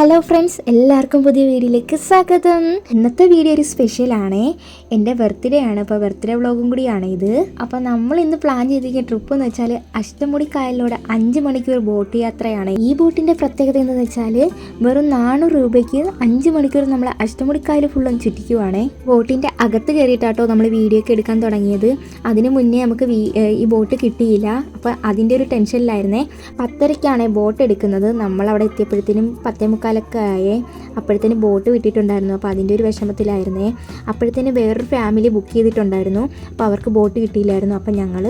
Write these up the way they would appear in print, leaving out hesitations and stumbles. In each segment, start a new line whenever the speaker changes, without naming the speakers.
Hello friends, എല്ലാവർക്കും പുതിയ വീഡിയോയിലേക്ക് സ്വാഗതം. ഇന്നത്തെ വീഡിയോ ഒരു സ്പെഷ്യലാണേ. എൻ്റെ ബർത്ത്ഡേ ആണ്, അപ്പോൾ ബർത്ത്ഡേ വ്ളോഗും കൂടിയാണ് ഇത്. അപ്പോൾ നമ്മൾ ഇന്ന് പ്ലാൻ ചെയ്തിരിക്കുന്ന ട്രിപ്പ് എന്ന് വെച്ചാൽ അഷ്ടമുടി കായലിലൂടെ 5 മണിക്കൂർ ബോട്ട് യാത്രയാണ്. ഈ ബോട്ടിൻ്റെ പ്രത്യേകത എന്ന് വെച്ചാൽ വെറും 400 രൂപയ്ക്ക് 5 മണിക്കൂർ നമ്മൾ അഷ്ടമുടി കായൽ ഫുള്ളും ചുറ്റിക്കുവാണേ. ബോട്ടിൻ്റെ അകത്ത് കയറിയിട്ടാട്ടോ നമ്മൾ വീഡിയോ ഒക്കെ എടുക്കാൻ തുടങ്ങിയത്. അതിന് മുന്നേ നമുക്ക് ഈ ബോട്ട് കിട്ടിയില്ല. അപ്പോൾ അതിൻ്റെ ഒരു ടെൻഷനിലായിരുന്നേ. 10:30ക്കാണ് ബോട്ട് എടുക്കുന്നത്. നമ്മളവിടെ എത്തിയപ്പോഴത്തേനും 10:45 ആയേ. അപ്പോഴത്തേനും ബോട്ട് വിട്ടിട്ടുണ്ടായിരുന്നു. അപ്പോൾ അതിൻ്റെ ഒരു വിഷമത്തിലായിരുന്നേ. അപ്പോഴത്തേനും വേറൊരു ഫാമിലി ബുക്ക് ചെയ്തിട്ടുണ്ടായിരുന്നു. അപ്പോൾ അവർക്ക് ബോട്ട് കിട്ടിയില്ലായിരുന്നു. അപ്പോൾ ഞങ്ങൾ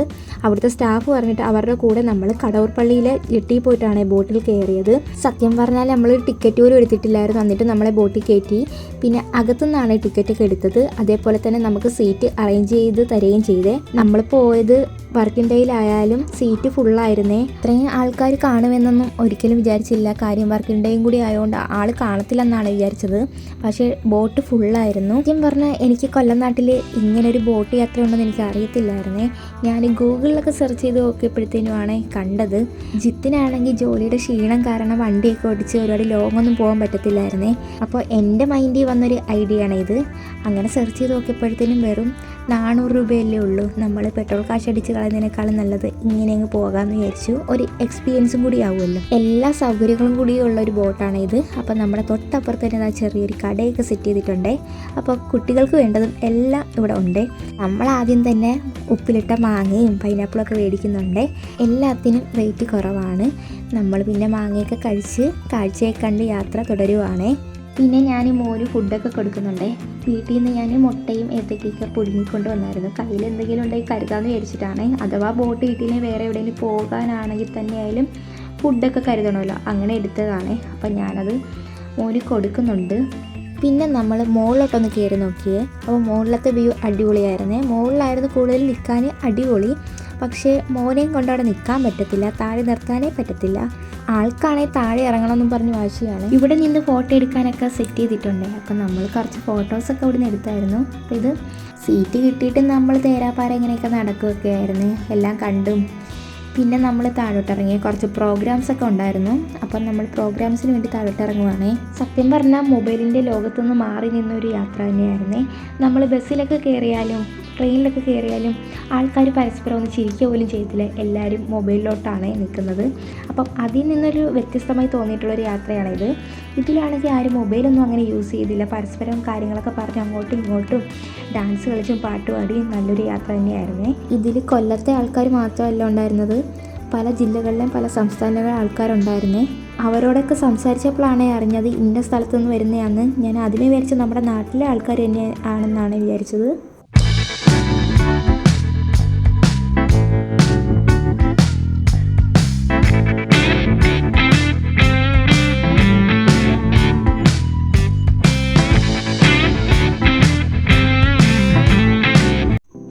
അവിടുത്തെ സ്റ്റാഫ് പറഞ്ഞിട്ട് അവരുടെ കൂടെ നമ്മൾ കടൂർപ്പള്ളിയിലെ ജെട്ടിയിൽ പോയിട്ടാണ് ബോട്ടിൽ കയറിയത്. സത്യം പറഞ്ഞാൽ നമ്മൾ ടിക്കറ്റ് പോലും എടുത്തിട്ടില്ലായിരുന്നു. എന്നിട്ട് നമ്മളെ ബോട്ടിൽ കയറ്റി. പിന്നെ അകത്തുനിന്നാണ് ടിക്കറ്റൊക്കെ എടുത്തത്. അതേപോലെ തന്നെ നമുക്ക് സീറ്റ് അറേഞ്ച് ചെയ്ത് തരികയും ചെയ്തേ. നമ്മൾ പോയത് വർക്കിംഗ് ഡേയിലായാലും സീറ്റ് ഫുള്ളായിരുന്നേ. ഇത്രയും ആൾക്കാർ കാണുമെന്നൊന്നും ഒരിക്കലും വിചാരിച്ചില്ല. കാര്യം വർക്കിംഗ് ഡേയും കൂടി ആയതുകൊണ്ട് ആൾ കാണത്തില്ലെന്നാണ് വിചാരിച്ചത്. പക്ഷേ ബോട്ട് ഫുള്ളായിരുന്നു. സത്യം പറഞ്ഞാൽ എനിക്ക് കൊല്ലം നാട്ടിൽ ഇങ്ങനൊരു ബോട്ട് യാത്ര ഉണ്ടെന്ന് എനിക്ക് അറിയത്തില്ലായിരുന്നേ. ഞാൻ ഗൂഗിളിലൊക്കെ സെർച്ച് ചെയ്ത് നോക്കിയപ്പോഴത്തേനുമാണ് കണ്ടത്. ജിത്തിനാണെങ്കിൽ ജോലിയുടെ ക്ഷീണം കാരണം വണ്ടിയൊക്കെ ഓടിച്ച് ഒരുപാട് ലോങ് ഒന്നും പോകാൻ പറ്റത്തില്ലായിരുന്നേ. അപ്പോൾ എൻ്റെ മൈൻഡിൽ വന്നൊരു ഐഡിയ ആണ് ഇത്. അങ്ങനെ സെർച്ച് ചെയ്ത് നോക്കിയപ്പോഴത്തേനും വെറും 400 രൂപയല്ലേ ഉള്ളൂ. നമ്മൾ പെട്രോൾ കാശ് അടിച്ച് കളയുന്നതിനേക്കാളും നല്ലത് ഇങ്ങനെ അങ്ങ് പോകാമെന്ന് വിചാരിച്ചു. ഒരു എക്സ്പീരിയൻസും കൂടി ആവുമല്ലോ. എല്ലാ സൗകര്യങ്ങളും കൂടിയുള്ള ഒരു ബോട്ടാണ് ഇത്. അപ്പോൾ നമ്മുടെ തൊട്ടപ്പുറത്ത് തന്നെ ചെറിയൊരു കടയൊക്കെ സെറ്റ് ചെയ്തിട്ടുണ്ട്. അപ്പോൾ കുട്ടികൾക്ക് വേണ്ടതും എല്ലാം ഇവിടെ ഉണ്ട്. നമ്മൾ ആദ്യം തന്നെ ഉപ്പിലിട്ട മാങ്ങയും പൈനാപ്പിളൊക്കെ മേടിക്കുന്നുണ്ട്. എല്ലാത്തിനും റേറ്റ് കുറവാണ്. നമ്മൾ പിന്നെ മാങ്ങയൊക്കെ കഴിച്ച് കാഴ്ചയൊക്കെ കണ്ട് യാത്ര തുടരുവാണേ. പിന്നെ ഞാൻ മോന് ഫുഡൊക്കെ കൊടുക്കുന്നുണ്ട്. വീട്ടിൽ നിന്ന് ഞാൻ മുട്ടയും ഏത്തക്കയൊക്കെ പുഴുങ്ങിക്കൊണ്ട് വന്നായിരുന്നു. കയ്യിൽ എന്തെങ്കിലും ഉണ്ടെങ്കിൽ കരുതാമെന്ന് വിചാരിച്ചിട്ടാണ്. അഥവാ ബോട്ട് വീട്ടിൽ വേറെ എവിടെയെങ്കിലും പോകാനാണെങ്കിൽ തന്നെയായാലും ഫുഡൊക്കെ കരുതണമല്ലോ, അങ്ങനെ എടുത്തതാണ്. അപ്പം ഞാനത് മോന് കൊടുക്കുന്നുണ്ട്. പിന്നെ നമ്മൾ മുകളിലോട്ടൊന്ന് കയറി നോക്കിയേ. അപ്പോൾ മുകളിലത്തെ വ്യൂ അടിപൊളിയായിരുന്നേ. മുകളിലായിരുന്നു കൂടുതൽ നിൽക്കാൻ അടിപൊളി. പക്ഷേ മോനെയും കൊണ്ട് അവിടെ നിൽക്കാൻ പറ്റത്തില്ല, താഴെ നിർത്താനേ പറ്റത്തില്ല. ആൾക്കാണെങ്കിൽ താഴെ ഇറങ്ങണമെന്നും പറഞ്ഞ് വാശിയാണ്. ഇവിടെ നിന്ന് ഫോട്ടോ എടുക്കാനൊക്കെ സെറ്റ് ചെയ്തിട്ടുണ്ട്. അപ്പം നമ്മൾ കുറച്ച് ഫോട്ടോസൊക്കെ ഇവിടെ നിന്ന് എടുത്തായിരുന്നു. അപ്പോൾ ഇത് സീറ്റ് കിട്ടിയിട്ട് നമ്മൾ തേരാപ്പാര ഇങ്ങനെയൊക്കെ നടക്കുകയൊക്കെ ആയിരുന്നു. എല്ലാം കണ്ടും പിന്നെ നമ്മൾ താഴോട്ടിറങ്ങി. കുറച്ച് പ്രോഗ്രാംസൊക്കെ ഉണ്ടായിരുന്നു. അപ്പം നമ്മൾ പ്രോഗ്രാംസിന് വേണ്ടി താഴോട്ടിറങ്ങുവാണേ. സത്യം പറഞ്ഞാൽ മൊബൈലിൻ്റെ ലോകത്തുനിന്ന് മാറി നിന്നൊരു യാത്ര തന്നെയായിരുന്നേ. നമ്മൾ ബസ്സിലൊക്കെ കയറിയാലും ട്രെയിനിലൊക്കെ കയറിയാലും ആൾക്കാർ പരസ്പരം ഒന്ന് ചിരിക്കുക പോലും ചെയ്തില്ല. എല്ലാവരും മൊബൈലിലോട്ടാണ് നിൽക്കുന്നത്. അപ്പം അതിൽ നിന്നൊരു വ്യത്യസ്തമായി തോന്നിയിട്ടുള്ളൊരു യാത്രയാണിത്. ഇതിലാണെങ്കിൽ ആരും മൊബൈലൊന്നും അങ്ങനെ യൂസ് ചെയ്തില്ല. പരസ്പരം കാര്യങ്ങളൊക്കെ പറഞ്ഞ് അങ്ങോട്ടും ഇങ്ങോട്ടും ഡാൻസ് കളിച്ചും പാട്ടുപാടിയും നല്ലൊരു യാത്ര തന്നെയായിരുന്നേ. ഇതിൽ കൊല്ലത്തെ ആൾക്കാർ മാത്രമല്ല ഉണ്ടായിരുന്നത്, പല ജില്ലകളിലും പല സംസ്ഥാനങ്ങളിലെ ആൾക്കാരുണ്ടായിരുന്നേ. അവരോടൊക്കെ സംസാരിച്ചപ്പോഴാണ് അറിഞ്ഞത് ഇന്ന സ്ഥലത്തുനിന്ന് വരുന്നതാണെന്ന്. ഞാൻ ആദ്യമേ വിചാരിച്ചത് നമ്മുടെ നാട്ടിലെ ആൾക്കാർ തന്നെ ആണെന്നാണ് വിചാരിച്ചത്.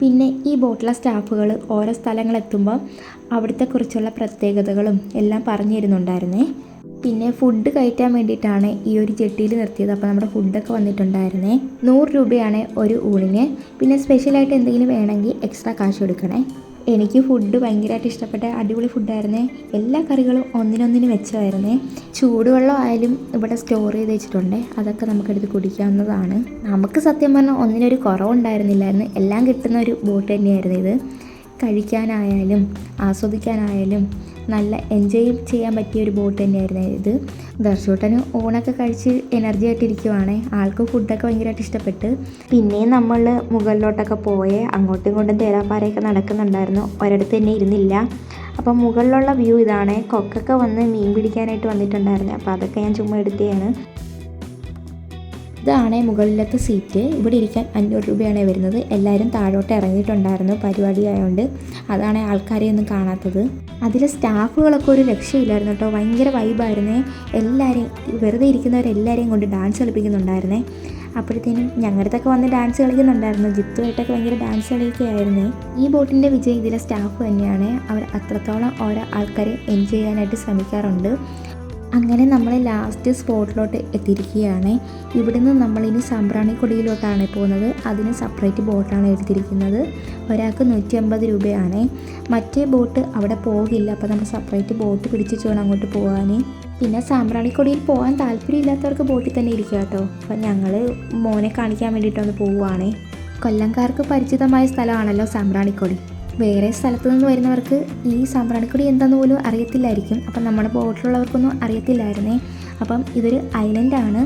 പിന്നെ ഈ ബോട്ടിലെ സ്റ്റാഫുകൾ ഓരോ സ്ഥലങ്ങളെത്തുമ്പോൾ അവിടുത്തെ കുറിച്ചുള്ള പ്രത്യേകതകളും എല്ലാം പറഞ്ഞു തരുന്നുണ്ടായിരുന്നേ. പിന്നെ ഫുഡ് കഴിക്കാൻ വേണ്ടിയിട്ടാണ് ഈ ഒരു ജെട്ടിയിൽ നിർത്തിയത്. അപ്പോൾ നമ്മുടെ ഫുഡൊക്കെ വന്നിട്ടുണ്ടായിരുന്നേ. 100 രൂപയാണ് ഒരു ഊണിന്. പിന്നെ സ്പെഷ്യലായിട്ട് എന്തെങ്കിലും വേണമെങ്കിൽ എക്സ്ട്രാ കാശ് കൊടുക്കണേ. എനിക്ക് ഫുഡ് ഭയങ്കരമായിട്ട് ഇഷ്ടപ്പെട്ട അടിപൊളി ഫുഡായിരുന്നേ. എല്ലാ കറികളും ഒന്നിനൊന്നിന് വെച്ചമായിരുന്നേ. ചൂടുവെള്ളം ആയാലും ഇവിടെ സ്റ്റോർ ചെയ്ത് വെച്ചിട്ടുണ്ട്. അതൊക്കെ നമുക്കെടുത്ത് കുടിക്കാവുന്നതാണ്. നമുക്ക് സത്യം പറഞ്ഞാൽ ഒന്നിനൊരു കുറവുണ്ടായിരുന്നില്ലായിരുന്നു. എല്ലാം കിട്ടുന്ന ഒരു ബോട്ട് തന്നെയായിരുന്നു ഇത്. കഴിക്കാനായാലും ആസ്വദിക്കാനായാലും നല്ല എൻജോയ് ചെയ്യാൻ പറ്റിയ ഒരു ബോട്ട് തന്നെയായിരുന്നു ഇത്. ദർശൂട്ടന് ഊണൊക്കെ കഴിച്ച് എനർജി ആയിട്ടിരിക്കുവാണ്. ആൾക്ക് ഫുഡൊക്കെ ഭയങ്കരമായിട്ട് ഇഷ്ടപ്പെട്ട്. പിന്നെയും നമ്മൾ മുകളിലോട്ടൊക്കെ പോയേ. അങ്ങോട്ടും ഇങ്ങോട്ടും തേരാപ്പാരയൊക്കെ നടക്കുന്നുണ്ടായിരുന്നു. ഒരിടത്ത് തന്നെ ഇരുന്നില്ല. അപ്പം മുകളിലുള്ള വ്യൂ ഇതാണ്. കൊക്കൊക്കെ വന്ന് മീൻ പിടിക്കാനായിട്ട് വന്നിട്ടുണ്ടായിരുന്നു. അപ്പോൾ അതൊക്കെ ഞാൻ ചുമ്മാ എടുത്തതാണ്. ഇതാണ് മുകളിലത്തെ സീറ്റ്. ഇവിടെ ഇരിക്കാൻ 500 രൂപയാണ് വരുന്നത്. എല്ലാവരും താഴോട്ട് ഇറങ്ങിയിട്ടുണ്ടായിരുന്നു പരിപാടി ആയതുകൊണ്ട്. അതാണ് ആൾക്കാരെ ഒന്നും കാണാത്തത്. അതിലെ സ്റ്റാഫുകളൊക്കെ ഒരു രക്ഷയില്ലായിരുന്നു കേട്ടോ. ഭയങ്കര വൈബായിരുന്നേ. എല്ലാവരെയും വെറുതെ ഇരിക്കുന്നവരെല്ലാവരെയും കൊണ്ട് ഡാൻസ് കളിപ്പിക്കുന്നുണ്ടായിരുന്നേ. അപ്പോഴത്തേനും ഞങ്ങളുടെ വന്ന് ഡാൻസ് കളിക്കുന്നുണ്ടായിരുന്നു. ജിത്തുമായിട്ടൊക്കെ ഭയങ്കര ഡാൻസ് കളിയൊക്കെ ആയിരുന്നേ. ഈ ബോട്ടിൻ്റെ വിജയം ഇതിലെ സ്റ്റാഫ് തന്നെയാണ്. അവർ അത്രത്തോളം ഓരോ ആൾക്കാരെ എൻജോയ് ചെയ്യാനായിട്ട് ശ്രമിക്കാറുണ്ട്. അങ്ങനെ നമ്മൾ ലാസ്റ്റ് സ്പോട്ടിലോട്ട് എത്തിയിരിക്കുകയാണ്. ഇവിടുന്ന് നമ്മളിനി സാമ്പ്രാണിക്കൊടിയിലോട്ടാണ് പോകുന്നത്. അതിന് സെപ്പറേറ്റ് ബോട്ടാണ് എടുത്തിരിക്കുന്നത്. ഒരാൾക്ക് 150 രൂപയാണ്. മറ്റേ ബോട്ട് അവിടെ പോകില്ല, അപ്പോൾ നമ്മൾ സെപ്പറേറ്റ് ബോട്ട് പിടിച്ച് വേണം അങ്ങോട്ട് പോകാൻ. പിന്നെ സാമ്പ്രാണിക്കൊടിയിൽ പോകാൻ താല്പര്യമില്ലാത്തവർക്ക് ബോട്ടിൽ തന്നെ ഇരിക്കുക കേട്ടോ. അപ്പം ഞങ്ങൾ മോനെ കാണിക്കാൻ വേണ്ടിയിട്ടൊന്ന് പോവുകയാണ്. കൊല്ലംകാർക്ക് പരിചിതമായ സ്ഥലമാണല്ലോ സാമ്പ്രാണിക്കൊടി. വേറെ സ്ഥലത്തു നിന്ന് വരുന്നവർക്ക് ഈ സാമ്പ്രാണിക്കൊടി എന്താണെന്ന് പോലും അറിയത്തില്ലായിരിക്കും. അപ്പം നമ്മുടെ ബോട്ടിലുള്ളവർക്കൊന്നും അറിയത്തില്ലായിരുന്നേ. അപ്പം ഇതൊരു ഐലൻഡാണ്.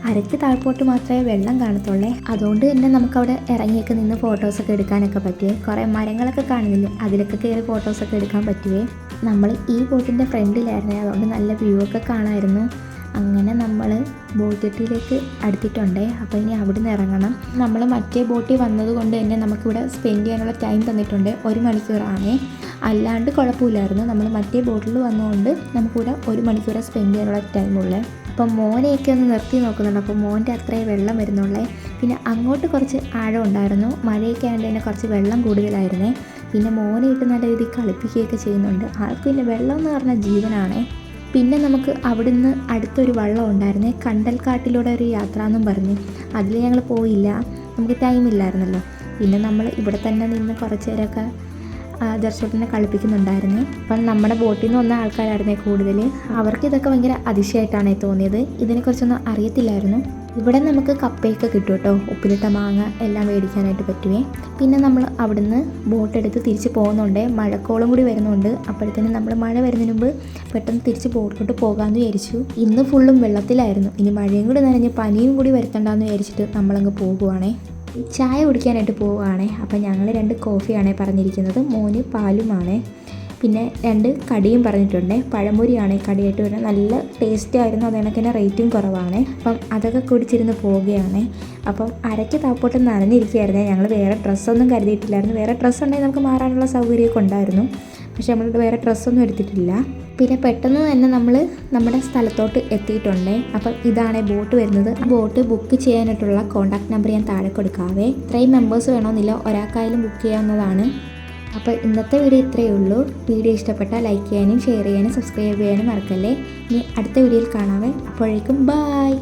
അരയ്ക്ക് താഴ്പോട്ട് മാത്രമേ വെള്ളം കാണത്തുള്ളേ. അതുകൊണ്ട് തന്നെ നമുക്കവിടെ ഇറങ്ങിയൊക്കെ നിന്ന് ഫോട്ടോസൊക്കെ എടുക്കാനൊക്കെ പറ്റുവേ. കുറേ മരങ്ങളൊക്കെ കാണുന്നില്ലേ, അതിലൊക്കെ കയറി ഫോട്ടോസൊക്കെ എടുക്കാൻ പറ്റുവേ. നമ്മൾ ഈ ബോട്ടിൻ്റെ ഫ്രണ്ടിലായിരുന്നേ, അതുകൊണ്ട് നല്ല വ്യൂ ഒക്കെ കാണാമായിരുന്നു. അങ്ങനെ നമ്മൾ ബോട്ടിലേക്ക് അടുത്തിട്ടുണ്ടേ. അപ്പോൾ ഇനി അവിടെ നിന്ന് ഇറങ്ങണം. നമ്മൾ മറ്റേ ബോട്ടിൽ വന്നത് കൊണ്ട് തന്നെ നമുക്കിവിടെ സ്പെൻഡ് ചെയ്യാനുള്ള ടൈം തന്നിട്ടുണ്ട്. 1 മണിക്കൂറാണേ. അല്ലാണ്ട് കുഴപ്പമില്ലായിരുന്നു. നമ്മൾ മറ്റേ ബോട്ടിൽ വന്നതുകൊണ്ട് നമുക്കിവിടെ 1 മണിക്കൂർ സ്പെൻഡ് ചെയ്യാനുള്ള ടൈമുള്ളേ. അപ്പം മോനെയൊക്കെ ഒന്ന് നിർത്തി നോക്കുന്നുണ്ട്. അപ്പോൾ മോൻ്റെ അത്രയും വെള്ളം വരുന്നുള്ളേ. പിന്നെ അങ്ങോട്ട് കുറച്ച് ആഴം ഉണ്ടായിരുന്നു. മഴയൊക്കെ ആയതുകൊണ്ട് തന്നെ കുറച്ച് വെള്ളം കൂടുതലായിരുന്നേ. പിന്നെ മോനെ ഇട്ട് നല്ല രീതിയിൽ കളിപ്പിക്കുകയൊക്കെ ചെയ്യുന്നുണ്ട്. ആൾക്ക് പിന്നെ വെള്ളം എന്ന് പറഞ്ഞാൽ ജീവനാണേ. പിന്നെ നമുക്ക് അവിടുന്ന് അടുത്തൊരു വള്ളം ഉണ്ടായിരുന്നേ, കണ്ടൽക്കാട്ടിലൂടെ ഒരു യാത്ര എന്നും പറഞ്ഞ്. അതിൽ ഞങ്ങൾ പോയില്ല, നമുക്ക് ടൈമില്ലായിരുന്നല്ലോ. പിന്നെ നമ്മൾ ഇവിടെ തന്നെ നിന്ന് കുറച്ച് നേരമൊക്കെ ദർശനത്തിനെ കളിപ്പിക്കുന്നുണ്ടായിരുന്നു. അപ്പം നമ്മുടെ ബോട്ടിൽ നിന്ന് വന്ന ആൾക്കാരായിരുന്നേ കൂടുതൽ. അവർക്ക് ഇതൊക്കെ ഭയങ്കര അതിശയമായിട്ടാണ് തോന്നിയത്. ഇതിനെക്കുറിച്ചൊന്നും അറിയത്തില്ലായിരുന്നു. ഇവിടെ നമുക്ക് കപ്പയൊക്കെ കിട്ടും കേട്ടോ, ഉപ്പിലിട്ട മാങ്ങ എല്ലാം മേടിക്കാനായിട്ട് പറ്റുവേ. പിന്നെ നമ്മൾ അവിടുന്ന് ബോട്ടെടുത്ത് തിരിച്ച് പോകുന്നുണ്ട്. മഴക്കോളം കൂടി വരുന്നുണ്ട്. അപ്പോഴത്തേനും നമ്മൾ മഴ വരുന്നതിന് മുമ്പ് പെട്ടെന്ന് തിരിച്ച് ബോട്ടിലോട്ട് പോകാമെന്ന് വിചാരിച്ചു. ഇന്ന് ഫുള്ളും വെള്ളത്തിലായിരുന്നു. ഇനി മഴയും കൂടി നനഞ്ഞ് പനിയും കൂടി വരുത്തണ്ടെന്ന് വിചാരിച്ചിട്ട് നമ്മളങ്ങ് പോകുവാണേ. ചായ കുടിക്കാനായിട്ട് പോവുകയാണേ. അപ്പം ഞങ്ങൾ 2 കോഫിയാണേ പറഞ്ഞിരിക്കുന്നത്. മോന് പാലുമാണ്. പിന്നെ 2 കടിയും പറഞ്ഞിട്ടുണ്ട്. പഴംപൊരിയാണ് കടിയായിട്ട് വരുന്നത്. നല്ല ടേസ്റ്റ് ആയിരുന്നു. അത് കണക്ക് തന്നെ റേറ്റും കുറവാണ്. അപ്പം അതൊക്കെ കുടിച്ചിരുന്ന് പോവുകയാണ്. അപ്പം അരയ്ക്ക് താപ്പോട്ട് നനഞ്ഞിരിക്കുകയായിരുന്നേ. ഞങ്ങൾ വേറെ ഡ്രസ്സൊന്നും കരുതിയിട്ടില്ലായിരുന്നു. വേറെ ഡ്രസ്സ് ഉണ്ടെങ്കിൽ നമുക്ക് മാറാനുള്ള സൗകര്യമൊക്കെ ഉണ്ടായിരുന്നു. പക്ഷെ നമ്മൾ വേറെ ഡ്രസ്സൊന്നും എടുത്തിട്ടില്ല. പിന്നെ പെട്ടെന്ന് തന്നെ നമ്മൾ നമ്മുടെ സ്ഥലത്തോട്ട് എത്തിയിട്ടുണ്ട്. അപ്പം ഇതാണ് ബോട്ട് വരുന്നത്. ബോട്ട് ബുക്ക് ചെയ്യാനായിട്ടുള്ള കോൺടാക്ട് നമ്പർ ഞാൻ താഴെ കൊടുക്കാവേ. ഇത്രയും മെമ്പേഴ്സ് വേണമെന്നില്ല, ഒരാൾക്കായാലും ബുക്ക് ചെയ്യാവുന്നതാണ്. അപ്പോൾ ഇന്നത്തെ വീഡിയോ ഇത്രയേ ഉള്ളൂ. വീഡിയോ ഇഷ്ടപ്പെട്ടാൽ ലൈക്ക് ചെയ്യാനും ഷെയർ ചെയ്യാനും സബ്സ്ക്രൈബ് ചെയ്യാനും മറക്കല്ലേ. ഇനി അടുത്ത വീഡിയോയിൽ കാണാവേ. അപ്പോഴേക്കും ബായ്.